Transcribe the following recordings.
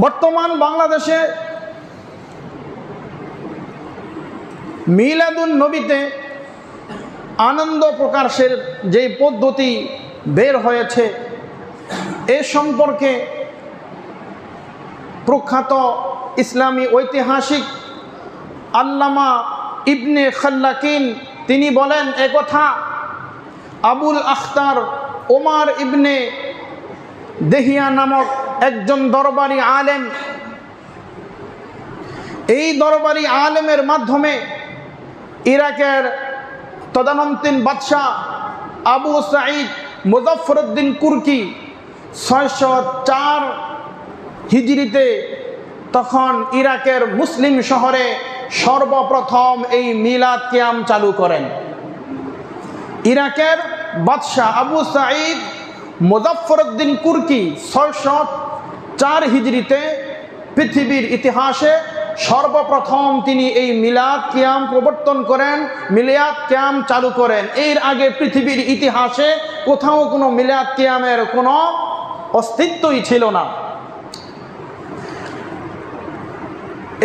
বর্তমান বাংলাদেশে মিলাদুন নবীতে আনন্দ প্রকাশের যে পদ্ধতি বের হয়েছে এ সম্পর্কে প্রখ্যাত ইসলামী ঐতিহাসিক আল্লামা ইবনে খাল্লাকিন তিনি বলেন একথা আবুল আখতার ওমর ইবনে দেহিয়া নামক একজন দরবারি আলেম, এই দরবারি আলেমের মাধ্যমে ইরাকের তদানীন্তন বাদশাহ আবু সাঈদ মুজাফফরউদ্দিন কুরকি 604 হিজরিতে তখন ইরাকের মুসলিম শহরে সর্বপ্রথম এই মিলাদ কিয়াম চালু করেন। ইরাকের বাদশাহ আবু সাঈদ মুজাফফরউদ্দিন কুরকি 604 হিজরিতে পৃথিবীর ইতিহাসে সর্বপ্রথম তিনি এই মিলাদ কিয়াম প্রবর্তন করেন, মিলাদ কিয়াম চালু করেন। এর আগে পৃথিবীর ইতিহাসে কোথাও কোনো মিলাদ কিয়ামের কোনো অস্তিত্বই ছিল না।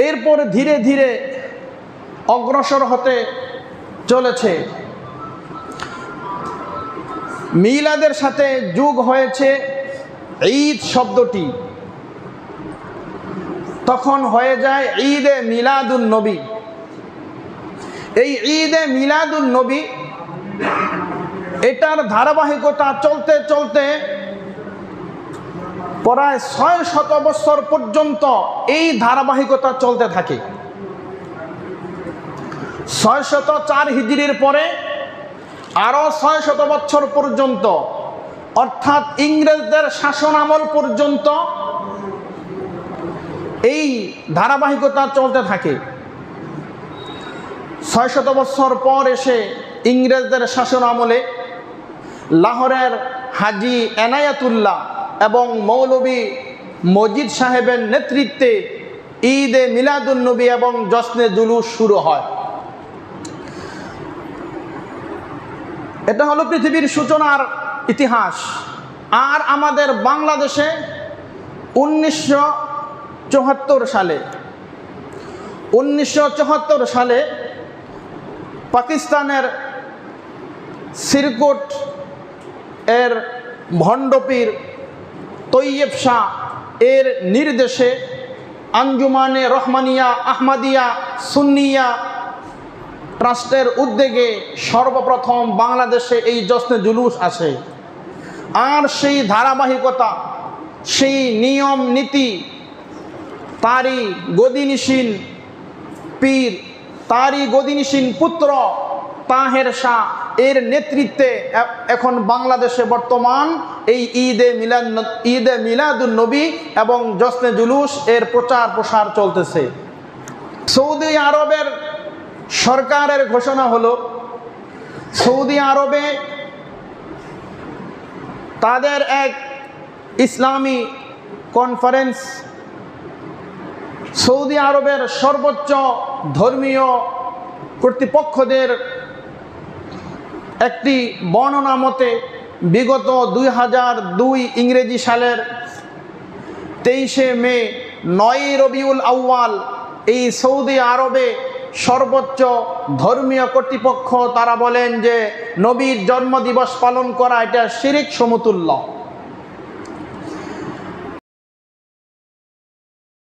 এরপর ধীরে ধীরে অগ্রসর হতে চলেছে। মিলাদের সাথে যোগ হয়েছে ঈদ শব্দটি, তখন হয়ে যায় ঈদে মিলাদুন নবী। এই ঈদে মিলাদুন নবী এটার ধারাবাহিকতা চলতে চলতে প্রায় 600 বছর পর্যন্ত এই ধারাবাহিকতা চলতে থাকে। 604 হিজরির পরে আরো 600 বছর পর্যন্ত, অর্থাৎ ইংরেজদের শাসন আমল পর্যন্ত এই ধারাবাহিকতা চলতে থাকে। 600 বছর পর এসে ইংরেজদের শাসন আমলে লাহোরের হাজী এনায়েতুল্লাহ এবং মৌলভী মজিদ সাহেবের নেতৃত্বে ঈদে মিলাদুন নবী এবং জশ্নে জুলুস শুরু হয়। এটা হলো পৃথিবীর সূচনার ইতিহাস। আর আমাদের বাংলাদেশে 1974 সালে পাকিস্তানের সিরকুট এর ভণ্ডপীর তৈয়ব শাহ এর নির্দেশে আঞ্জুমানে রহমানিয়া আহমদিয়া সুন্নিয়া ট্রাস্টের উদ্যোগে সর্বপ্রথম বাংলাদেশে এই জশ্নে জুলুস আসে। আর সেই ধারাবাহিকতা, সেই নিয়ম নীতি তারই গদিনিসীন পীর, তারই গদিনিসীন পুত্র তাহের শাহ এর নেতৃত্বে এখন বাংলাদেশে বর্তমান এই ঈদে মিলাদুন নবী এবং জশ্নে জুলুস এর প্রচার প্রসার চলতেছে। সৌদি আরবের সরকারের ঘোষণা হলো, সৌদি আরবে তাদের এক ইসলামী কনফারেন্স, সৌদি আরবের সর্বোচ্চ ধর্মীয় কর্তৃপক্ষদের একটি বর্ণনা মতে বিগত 2002 ইংরেজি সালের 23শে মে 9 রবিউল আউয়াল এই সৌদি আরবে সর্বোচ্চ ধর্মীয় কর্তৃপক্ষ তারা বলেন যে নবীর জন্মদিবস পালন করা এটা শিরিক সমতুল্য।